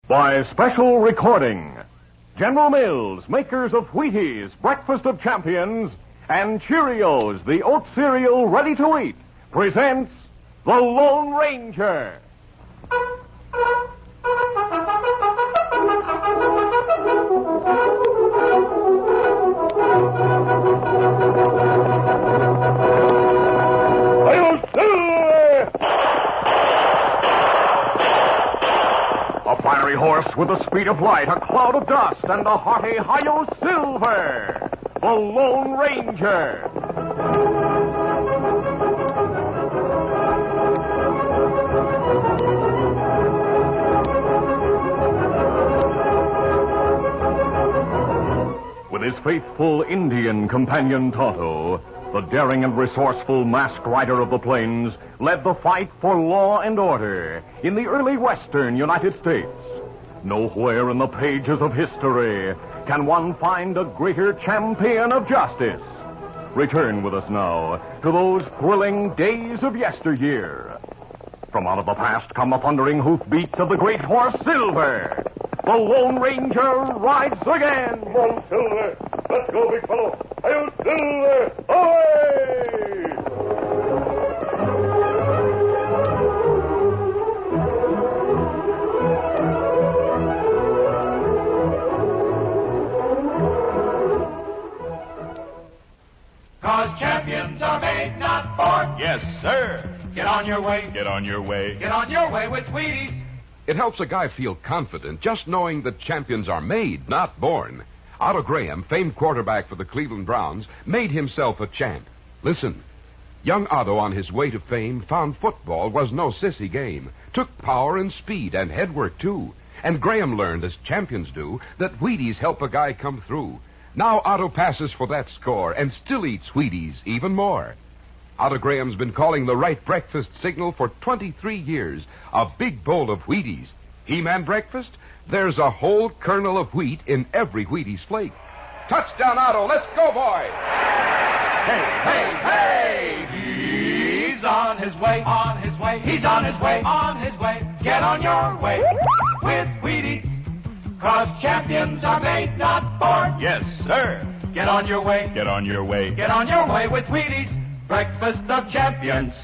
By special recording, General Mills, makers of Wheaties, Breakfast of Champions, and Cheerios, the oat cereal ready to eat, presents The Lone Ranger. A fiery horse with the speed of light, a cloud of dust, and a hearty Hi-Yo Silver, the Lone Ranger. With his faithful Indian companion Tonto, the daring and resourceful masked rider of the plains led the fight for law and order in the early western United States. Nowhere in the pages of history can one find a greater champion of justice. Return with us now to those thrilling days of yesteryear. From out of the past come the thundering hoofbeats of the great horse Silver. The Lone Ranger rides again. Come on, Silver. Let's go, big fellow. Hi-yo, Silver. Away! Cause champions are made, not born. Yes, sir. Get on your way. Get on your way. Get on your way with Wheaties. It helps a guy feel confident just knowing that champions are made, not born. Otto Graham, famed quarterback for the Cleveland Browns, made himself a champ. Listen, young Otto on his way to fame found football was no sissy game. Took power and speed and headwork, too. And Graham learned, as champions do, that Wheaties help a guy come through. Now Otto passes for that score and still eats Wheaties even more. Otto Graham's been calling the right breakfast signal for 23 years. A big bowl of Wheaties. He-Man breakfast? There's a whole kernel of wheat in every Wheaties flake. Touchdown, Otto. Let's go, boy. Hey, hey, hey! He's on his way, on his way. He's on his way, on his way. Get on your way with Wheaties. Cause champions are made, not born. Yes, sir. Get on your way. Get on your way. Get on your way with Wheaties. Breakfast of Champions.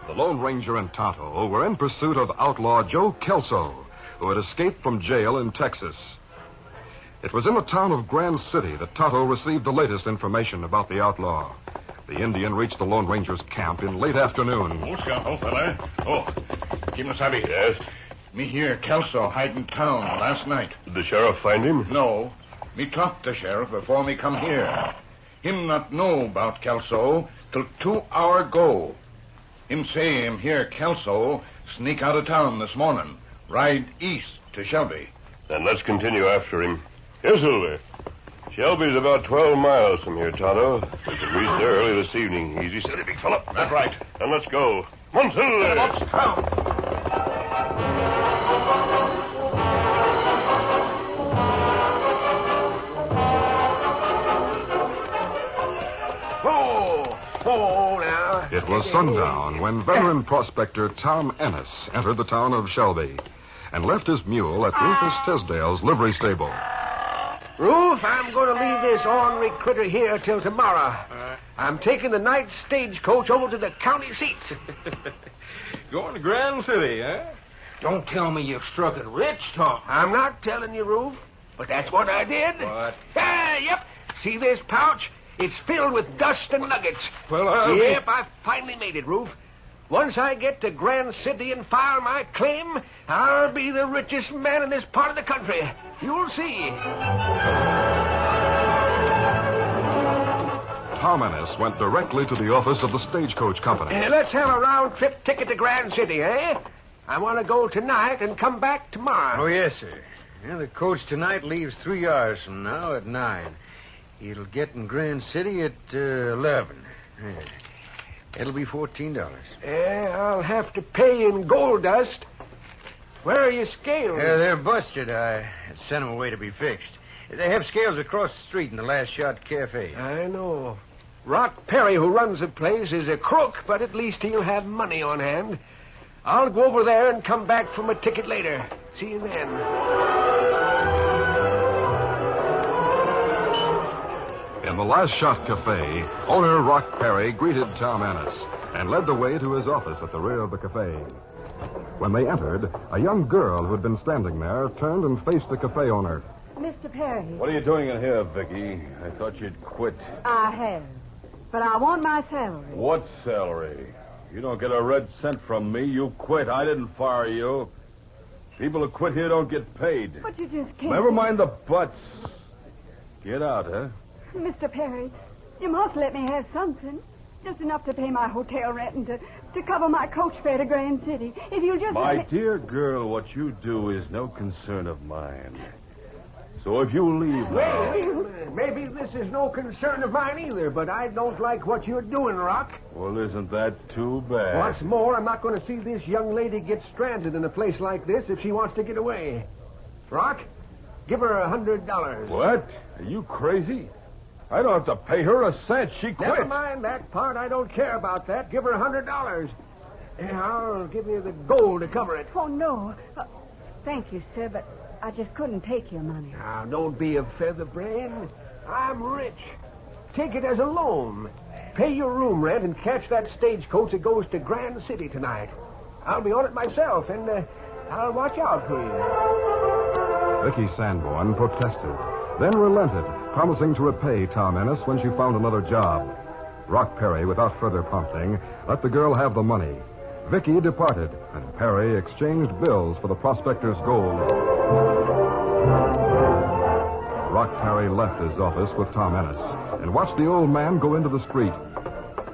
The Lone Ranger and Tonto were in pursuit of outlaw Joe Kelso, who had escaped from jail in Texas. It was in the town of Grand City that Tonto received the latest information about the outlaw. The Indian reached the Lone Ranger's camp in late afternoon. Oh, Scout, old fella. Oh, Kimasabi. Yes? Me hear Kelso hide in town last night. Did the sheriff find him? No. Me talked to sheriff before me come here. Him not know about Kelso till 2 hour ago. Him say him hear Kelso sneak out of town this morning, ride east to Shelby. Then let's continue after him. Here, Silver. Shelby's about 12 miles from here, Tonto. We could reach there early this evening. Easy, steady, big fella. That's right. And let's go. Come on, Silver. Let's go. Now. It was sundown when veteran prospector Tom Ennis entered the town of Shelby and left his mule at Rufus Tisdale's livery stable. Roof, I'm going to leave this ornery critter here till tomorrow. I'm taking the night stagecoach over to the county seats. Going to Grand City, eh? Don't tell me you've struck it rich, Tom. I'm not telling you, Roof, but that's what I did. What? Yep. See this pouch? It's filled with dust and nuggets. Well, Yep, I finally made it, Roof. Once I get to Grand City and file my claim, I'll be the richest man in this part of the country. You'll see. Tom Ennis went directly to the office of the stagecoach company. Let's have a round-trip ticket to Grand City, eh? I want to go tonight and come back tomorrow. Oh, yes, sir. Yeah, the coach tonight leaves 3 hours from now at 9. It'll get in Grand City at 11. Yeah. It'll be $14. I'll have to pay in gold dust. Where are your scales? They're busted. I sent them away to be fixed. They have scales across the street in the Last Shot Cafe. I know. Rock Perry, who runs the place, is a crook, but at least he'll have money on hand. I'll go over there and come back for my ticket later. See you then. In the Last Shot Cafe, owner Rock Perry greeted Tom Ennis and led the way to his office at the rear of the cafe. When they entered, a young girl who had been standing there turned and faced the cafe owner. Mr. Perry. What are you doing in here, Vicky? I thought you'd quit. I have. But I want my salary. What salary? You don't get a red cent from me. You quit. I didn't fire you. People who quit here don't get paid. But you just can't. Never mind the buts. Get out, huh? Mr. Perry, you must let me have something. Just enough to pay my hotel rent and to cover my coach fare to Grand City. If you'll just My let me... dear girl, what you do is no concern of mine. So if you leave now... Wait, maybe this is no concern of mine either, but I don't like what you're doing, Rock. Well, isn't that too bad? What's more, I'm not going to see this young lady get stranded in a place like this if she wants to get away. Rock, give her $100. What? Are you crazy? I don't have to pay her a cent. She quit. Never mind that part. I don't care about that. Give her $100. And I'll give you the gold to cover it. Oh, no. Thank you, sir, but I just couldn't take your money. Now, don't be a featherbrain. I'm rich. Take it as a loan. Pay your room rent and catch that stagecoach that goes to Grand City tonight. I'll be on it myself, and I'll watch out for you. Vicky Sanborn protested, then relented, promising to repay Tom Ennis when she found another job. Rock Perry, without further prompting, let the girl have the money. Vicky departed, and Perry exchanged bills for the prospector's gold. Rock Perry left his office with Tom Ennis and watched the old man go into the street.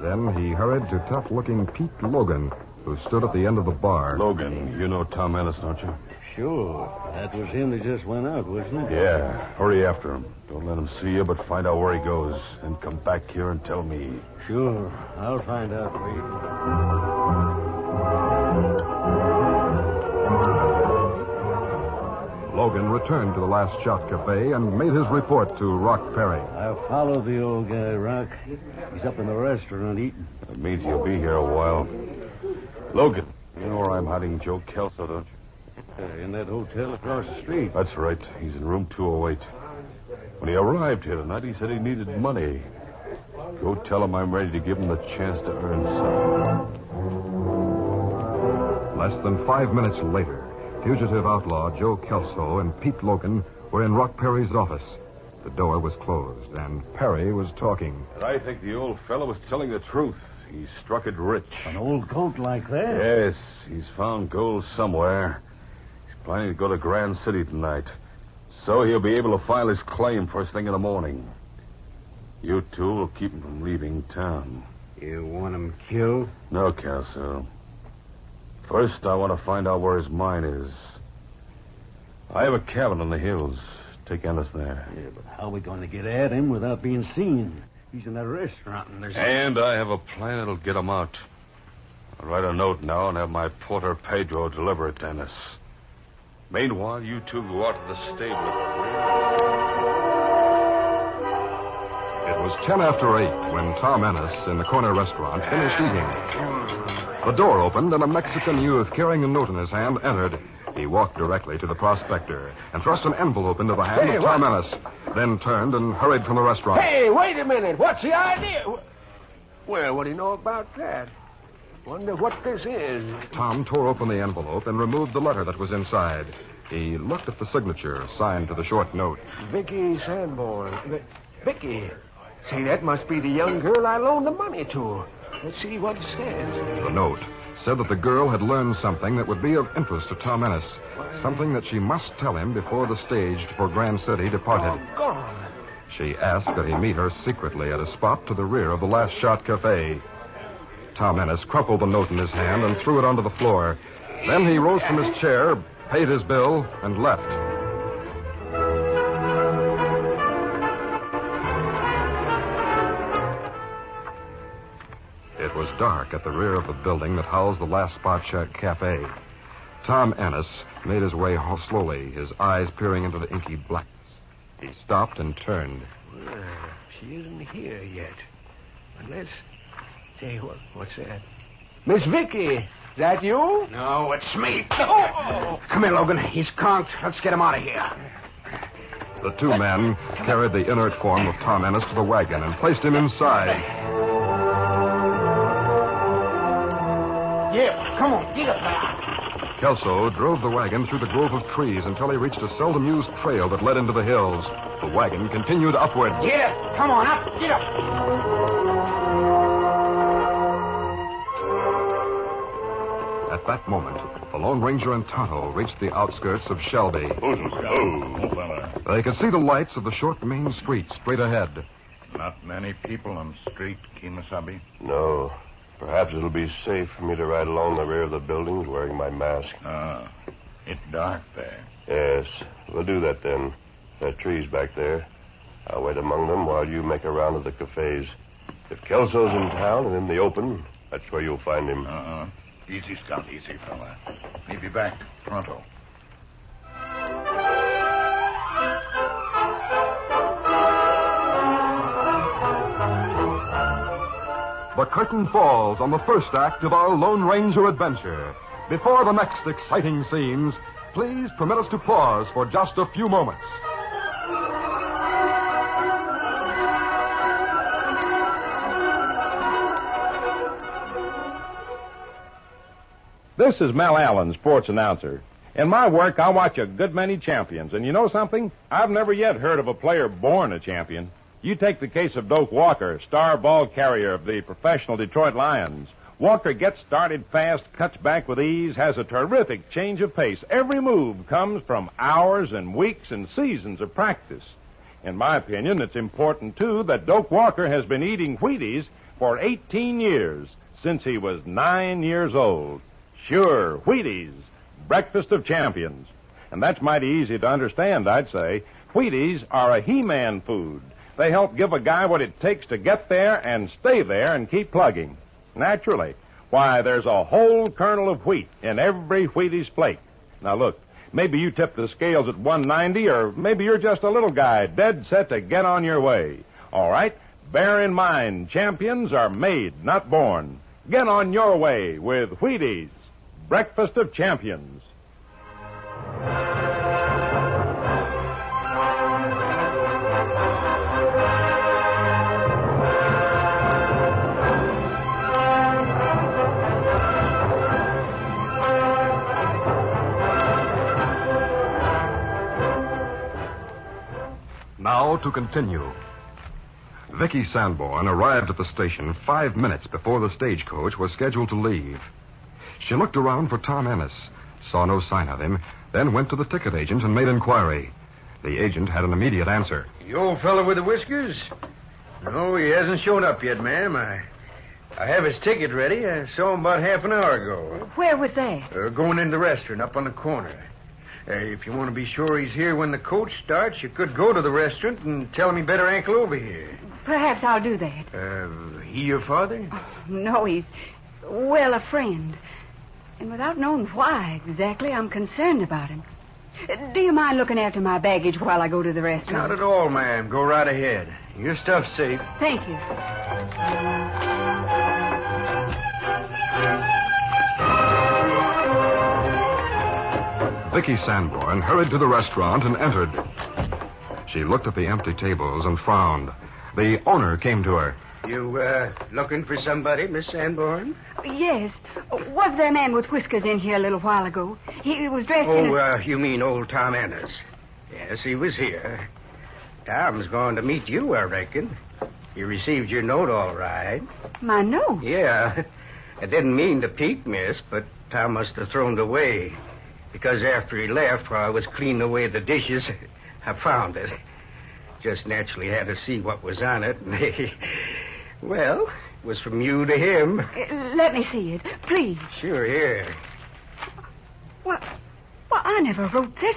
Then he hurried to tough-looking Pete Logan, who stood at the end of the bar. Logan, you know Tom Ennis, don't you? Sure. That was him that just went out, wasn't it? Yeah. Hurry after him. Don't let him see you, but find out where he goes. Then come back here and tell me. Sure. I'll find out, Wade. Logan returned to the Last Shot Cafe and made his report to Rock Perry. I followed the old guy, Rock. He's up in the restaurant eating. That means he'll be here a while. Logan, you know where I'm hiding Joe Kelso, don't you? In that hotel across the street. That's right. He's in room 208. When he arrived here tonight, he said he needed money. Go tell him I'm ready to give him the chance to earn some. Less than 5 minutes later, fugitive outlaw Joe Kelso and Pete Logan were in Rock Perry's office. The door was closed, and Perry was talking. I think the old fellow was telling the truth. He struck it rich. An old coat like that? Yes, he's found gold somewhere. He's planning to go to Grand City tonight. So he'll be able to file his claim first thing in the morning. You two will keep him from leaving town. You want him killed? No, Kelso. First, I want to find out where his mine is. I have a cabin in the hills. Take Ennis there. Yeah, but how are we going to get at him without being seen? He's in that restaurant, and there's... And I have a plan that'll get him out. I'll write a note now and have my porter Pedro deliver it to Ennis. Meanwhile, you two go out to the stable. It was 10 after 8 when Tom Ennis, in the corner restaurant, finished eating. The door opened, and a Mexican youth carrying a note in his hand entered. He walked directly to the prospector and thrust an envelope into the hand of Tom Ennis, then turned and hurried from the restaurant. Hey, wait a minute. What's the idea? Well, what do you know about that? Wonder what this is. Tom tore open the envelope and removed the letter that was inside. He looked at the signature signed to the short note. Vicky Sanborn. Vicky. Say, that must be the young girl I loaned the money to. Let's see what it says. The note said that the girl had learned something that would be of interest to Tom Ennis. Something that she must tell him before the stage for Grand City departed. Oh, God. She asked that he meet her secretly at a spot to the rear of the Last Shot Cafe. Tom Ennis crumpled the note in his hand and threw it onto the floor. Then he rose from his chair, paid his bill, and left. It was dark at the rear of the building that housed the Last Spot Cafe. Tom Ennis made his way slowly, his eyes peering into the inky blackness. He stopped and turned. Well, she isn't here yet. Unless... Hey, what's that? Miss Vicky, is that you? No, it's me. Oh. Come here, Logan. He's conked. Let's get him out of here. The two men carried the inert form of Tom Ennis to the wagon and placed him inside. Yeah, come on, get up there. Kelso drove the wagon through the grove of trees until he reached a seldom used trail that led into the hills. The wagon continued upward. Get up. Come on, up. Get up. At that moment, the Lone Ranger and Tonto reached the outskirts of Shelby. They could see the lights of the short main street straight ahead. Not many people on the street, Kimasabi. No. Perhaps it'll be safe for me to ride along the rear of the buildings wearing my mask. It's dark there. Yes. We'll do that then. There are trees back there. I'll wait among them while you make a round of the cafes. If Kelso's in town and in the open, that's where you'll find him. Easy, Scott. Easy, fella. He'll be back pronto. The curtain falls on the first act of our Lone Ranger adventure. Before the next exciting scenes, please permit us to pause for just a few moments. This is Mel Allen, sports announcer. In my work, I watch a good many champions. And you know something? I've never yet heard of a player born a champion. You take the case of Doak Walker, star ball carrier of the professional Detroit Lions. Walker gets started fast, cuts back with ease, has a terrific change of pace. Every move comes from hours and weeks and seasons of practice. In my opinion, it's important, too, that Doak Walker has been eating Wheaties for 18 years, since he was 9 years old. Sure, Wheaties, breakfast of champions. And that's mighty easy to understand, I'd say. Wheaties are a He-Man food. They help give a guy what it takes to get there and stay there and keep plugging. Naturally. Why, there's a whole kernel of wheat in every Wheaties flake. Now, look, maybe you tip the scales at 190, or maybe you're just a little guy dead set to get on your way. All right, bear in mind, champions are made, not born. Get on your way with Wheaties, breakfast of champions. Now to continue. Vicky Sanborn arrived at the station 5 minutes before the stagecoach was scheduled to leave. She looked around for Tom Ennis, saw no sign of him, then went to the ticket agent and made inquiry. The agent had an immediate answer. The old fellow with the whiskers? No, he hasn't shown up yet, ma'am. I have his ticket ready. I saw him about half an hour ago. Where was that? Going in the restaurant up on the corner. If you want to be sure he's here when the coach starts, you could go to the restaurant and tell him he better ankle over here. Perhaps I'll do that. He your father? Oh, no, he's, well, a friend. And without knowing why exactly, I'm concerned about him. Do you mind looking after my baggage while I go to the restaurant? Not at all, ma'am. Go right ahead. Your stuff's safe. Thank you. Vicky Sanborn hurried to the restaurant and entered. She looked at the empty tables and frowned. The owner came to her. You, looking for somebody, Miss Sanborn? Yes. Was there a man with whiskers in here a little while ago? He was dressed in you mean old Tom Ennis? Yes, he was here. Tom's going to meet you, I reckon. He received your note all right. My note? Yeah. I didn't mean to peek, miss, but Tom must have thrown it away. Because after he left, while I was cleaning away the dishes, I found it. Just naturally had to see what was on it. Well, it was from you to him. Let me see it, please. Sure, here. Well, I never wrote this.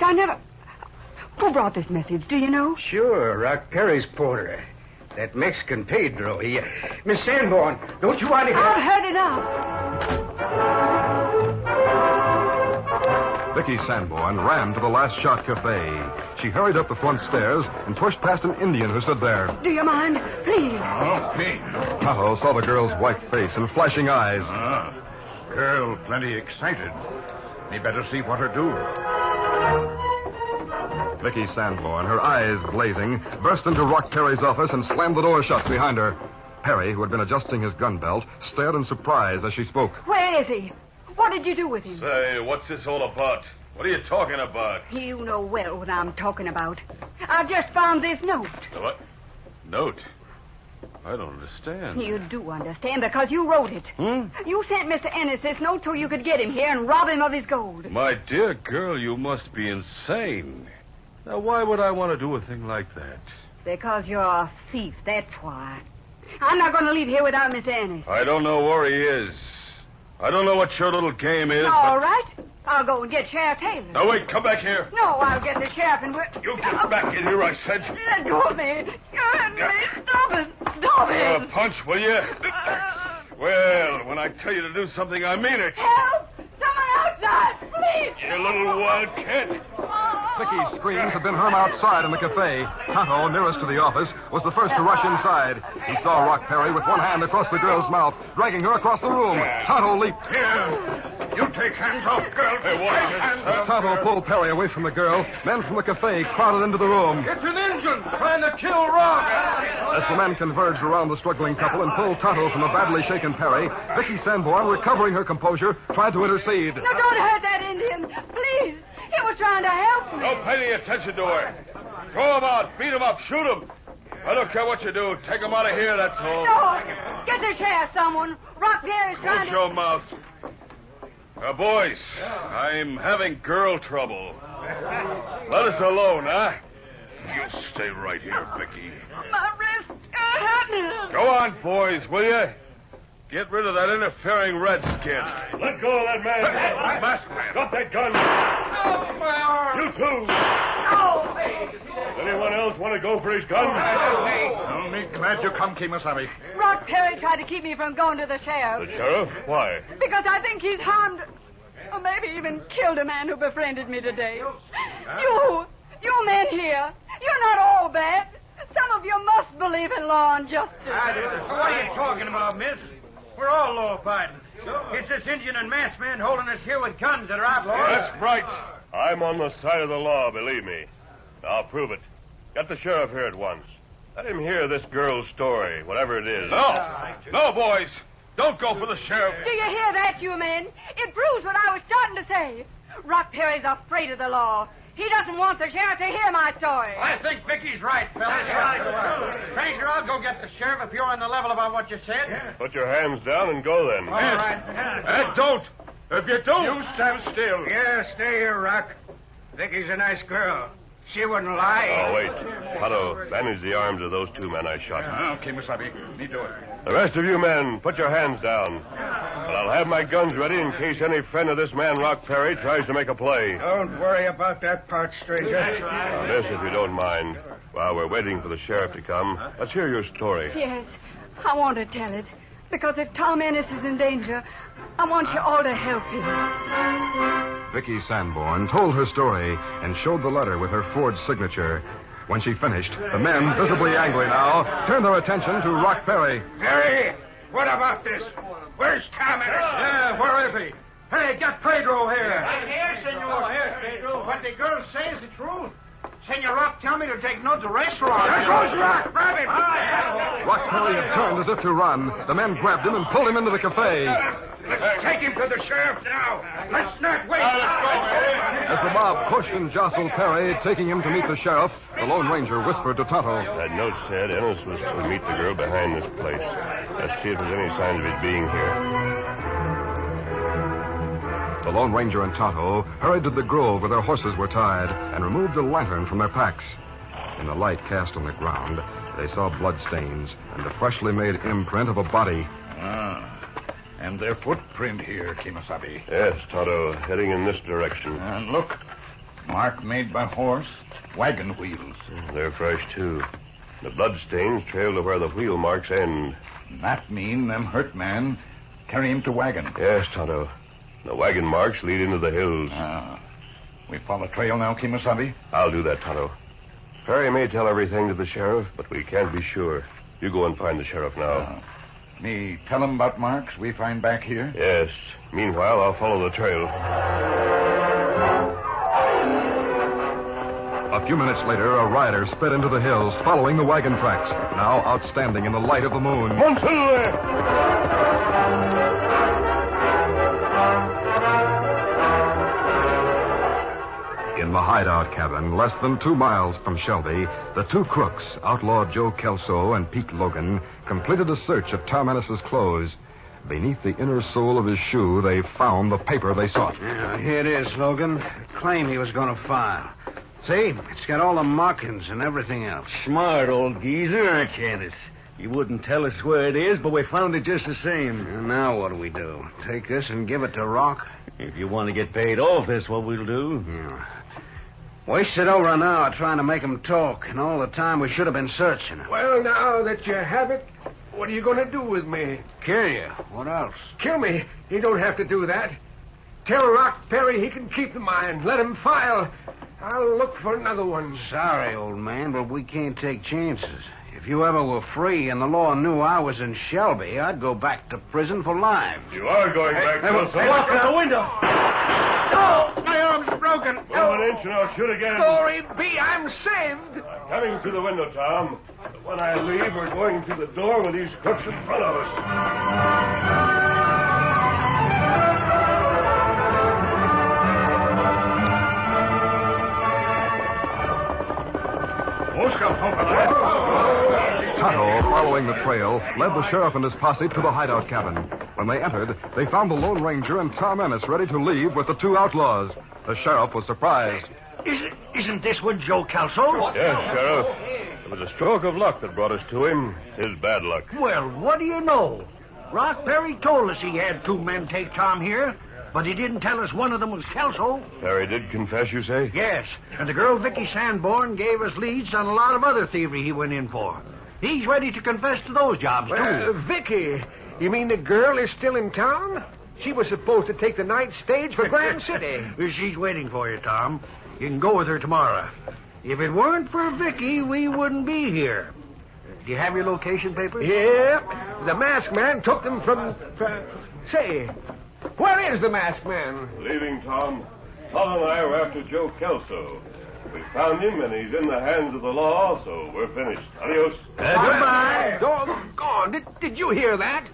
Who brought this message, do you know? Sure, Rock Perry's porter. That Mexican Pedro. Miss Sanborn, don't you want to... I've heard enough. Vicky Sanborn ran to the Last Shot Cafe. She hurried up the front stairs and pushed past an Indian who stood there. Do you mind? Please. Okay. Tonto saw the girl's white face and flashing eyes. Girl plenty excited. Me better see what her do. Vicky Sanborn, her eyes blazing, burst into Rock Perry's office and slammed the door shut behind her. Perry, who had been adjusting his gun belt, stared in surprise as she spoke. Where is he? What did you do with him? Say, what's this all about? What are you talking about? You know well what I'm talking about. I just found this note. What? Note? I don't understand. You do understand because you wrote it. You sent Mr. Ennis this note so you could get him here and rob him of his gold. My dear girl, you must be insane. Now, why would I want to do a thing like that? Because you're a thief, that's why. I'm not going to leave here without Mr. Ennis. I don't know where he is. I don't know what your little game is. All right. I'll go and get Sheriff Taylor. Now, wait, come back here. No, I'll get the sheriff and we'll... You get back in here, I said. Let go of me. Stop it. Stop it. Punch, will you? Well, when I tell you to do something, I mean it. Help! Someone outside, please! You little wildcat. Vicky's screams had been heard outside in the cafe. Tonto, nearest to the office, was the first to rush inside. He saw Rock Perry with one hand across the girl's mouth, dragging her across the room. Tonto leaped. Here. You take hands off, girl. Hey, what? Take hands off. Tonto pulled Perry away from the girl. Men from the cafe crowded into the room. It's an engine trying to kill Rock. As the men converged around the struggling couple and pulled Tonto from the badly shaken Perry, Vicky Sanborn, recovering her composure, tried to intercede. No, don't hurt that Indian. Please. He was trying to help me. Don't pay any attention to her. Throw him out, beat him up, shoot him. I don't care what you do. Take him out of here, that's all. No. Get the sheriff, someone. Rock Perry's trying Close your mouth. Boys, I'm having girl trouble. Let us alone, huh? You stay right here, Vicky. My wrist hurting. Go on, boys, will you? Get rid of that interfering redskin. Let go of that man. Masked man. Drop that gun. Oh, my arm. You too. Oh. Anyone else want to go for his gun? Oh, me glad you come, Kemosabe. Rock Perry tried to keep me from going to the sheriff. The sheriff? Why? Because I think he's harmed, or maybe even killed a man who befriended me today. You men here, you're not all bad. Some of you must believe in law and justice. What are you talking about, miss? We're all law-abiding. It's this Indian and masked man holding us here with guns that are outlaws. That's right. I'm on the side of the law, believe me. I'll prove it. Get the sheriff here at once. Let him hear this girl's story, whatever it is. No, boys. Don't go for the sheriff. Do you hear that, you men? It proves what I was starting to say. Rock Perry's afraid of the law. He doesn't want the sheriff to hear my story. I think Vicky's right, fellas. Stranger, I'll go get the sheriff if you're on the level about what you said. Put your hands down and go then. All right. Don't. If you don't... You stand still. Yeah, stay here, Rock. Vicky's a nice girl. She wouldn't lie. Oh, wait. Tonto, bandage the arms of those two men I shot. Kemosabe. Me do it. The rest of you men, put your hands down. But I'll have my guns ready in case any friend of this man, Rock Perry, tries to make a play. Don't worry about that part, stranger. Now, this, if you don't mind. While we're waiting for the sheriff to come, let's hear your story. Yes, I want to tell it. Because if Tom Ennis is in danger, I want you all to help him. Vicky Sanborn told her story and showed the letter with her forged signature. When she finished, the men, visibly angry now, turned their attention to Rock Perry. Perry, what about this? Where's Tom Ennis? Yeah, where is he? Hey, get Pedro here. I'm here, senor. Here, Pedro. What the girl says is the truth. Senor Rock tell me to take note of the restaurant. There goes Rock. Grab him. Rock Perry had turned as if to run. The men grabbed him and pulled him into the cafe. Let's take him to the sheriff now. Let's not wait. As the mob pushed and jostled Perry, taking him to meet the sheriff, the Lone Ranger whispered to Tonto. That note said Ennis was to meet the girl behind this place. Let's see if there's any signs of it being here. The Lone Ranger and Tonto hurried to the grove where their horses were tied and removed a lantern from their packs. In the light cast on the ground, they saw bloodstains and the freshly made imprint of a body. And their footprint here, Kemosabe. Yes, Tonto, heading in this direction. And look, mark made by horse, wagon wheels. They're fresh, too. The bloodstains trail to where the wheel marks end. That mean them hurt man carry him to wagon. Yes, Tonto. The wagon marks lead into the hills. We follow trail now, Kimasabi? I'll do that, Tonto. Perry may tell everything to the sheriff, but we can't be sure. You go and find the sheriff now. Me tell him about marks we find back here? Yes. Meanwhile, I'll follow the trail. A few minutes later, a rider sped into the hills, following the wagon tracks, now outstanding in the light of the moon. In the hideout cabin, less than 2 miles from Shelby, the two crooks, outlaw Joe Kelso and Pete Logan, completed a search of Tom Ennis's clothes. Beneath the inner sole of his shoe, they found the paper they sought. Yeah, here it is, Logan. Claim he was going to file. See, it's got all the markings and everything else. Smart old geezer, aren't you, Ennis? You wouldn't tell us where it is, but we found it just the same. And now what do we do? Take this and give it to Rock? If you want to get paid off, that's what we'll do. Yeah. Wasted over an hour trying to make him talk, and all the time we should have been searching him. Well, now that you have it, what are you going to do with me? Kill you. What else? Kill me? You don't have to do that. Tell Rock Perry he can keep the mine. Let him file. I'll look for another one. Sorry, old man, but we can't take chances. If you ever were free and the law knew I was in Shelby, I'd go back to prison for life. You are going back to us. Hey, look out the window! Oh, my arm's broken. Move an inch and I'll shoot again. Glory be, I'm saved. Coming through the window, Tom. But when I leave, we're going through the door with these crooks in front of us. Tonto, following the trail, led the sheriff and his posse to the hideout cabin. When they entered, they found the Lone Ranger and Tom Ennis ready to leave with the two outlaws. The sheriff was surprised. Isn't this with Joe Kelso? Yes, Sheriff. It was a stroke of luck that brought us to him. His bad luck. Well, what do you know? Rock Perry told us he had 2 men take Tom here, but he didn't tell us one of them was Kelso. Perry did confess, you say? Yes, and the girl Vicky Sanborn gave us leads on a lot of other thievery he went in for. He's ready to confess to those jobs, too. Vicky, you mean the girl is still in town? She was supposed to take the night stage for Grand City. She's waiting for you, Tom. You can go with her tomorrow. If it weren't for Vicky, we wouldn't be here. Do you have your location papers? Yep. The masked man took them from... Say, where is the masked man? Leaving, Tom. Paul and I were after Joe Kelso. We found him, and he's in the hands of the law, so we're finished. Adios. Goodbye. Doggone. Did you hear that?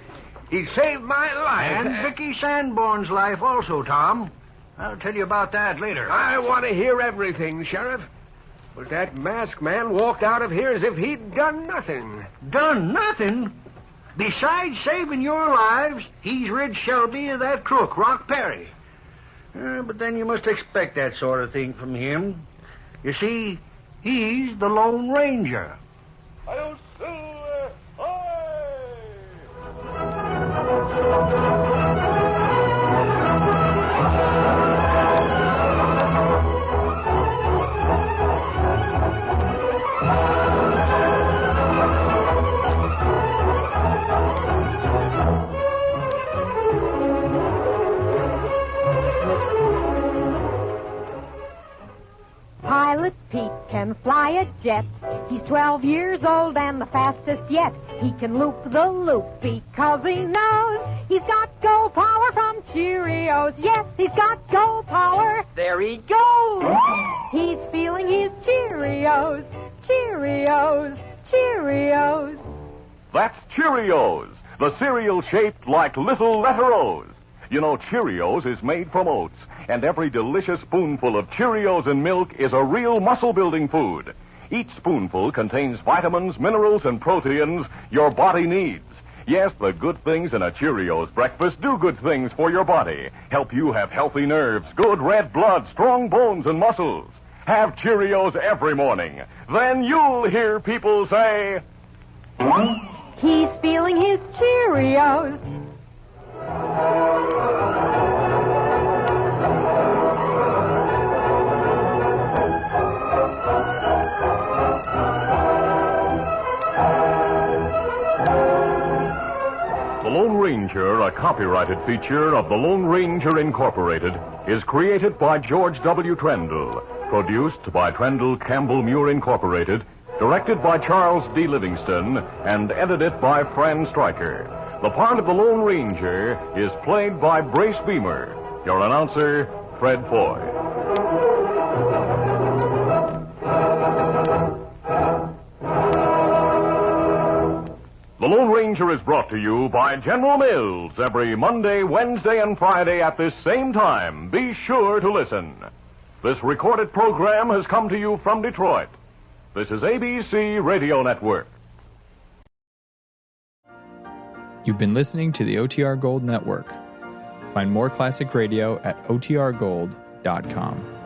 He saved my life. And Vicky Sanborn's life also, Tom. I'll tell you about that later. I want to hear everything, Sheriff. But that masked man walked out of here as if he'd done nothing. Done nothing? Besides saving your lives, he's rid Shelby of that crook, Rock Perry. But then you must expect that sort of thing from him. You see, he's the Lone Ranger. Adios. Pilot Pete can fly a jet. He's 12 years old and the fastest yet. He can loop the loop because he knows he's got go power from Cheerios. Yes, he's got go power. There he goes. He's feeling his Cheerios. Cheerios. Cheerios. That's Cheerios, the cereal shaped like little letter O's. You know, Cheerios is made from oats, and every delicious spoonful of Cheerios in milk is a real muscle-building food. Each spoonful contains vitamins, minerals, and proteins your body needs. Yes, the good things in a Cheerios breakfast do good things for your body. Help you have healthy nerves, good red blood, strong bones, and muscles. Have Cheerios every morning. Then you'll hear people say... He's feeling his Cheerios. The Lone Ranger Adventure, a copyrighted feature of the Lone Ranger Incorporated, is created by George W. Trendle, produced by Trendle Campbell Muir Incorporated, directed by Charles D. Livingston, and edited by Fran Stryker. The part of the Lone Ranger is played by Brace Beamer. Your announcer, Fred Foy. The Lone Ranger is brought to you by General Mills every Monday, Wednesday, and Friday at this same time. Be sure to listen. This recorded program has come to you from Detroit. This is ABC Radio Network. You've been listening to the OTR Gold Network. Find more classic radio at otrgold.com.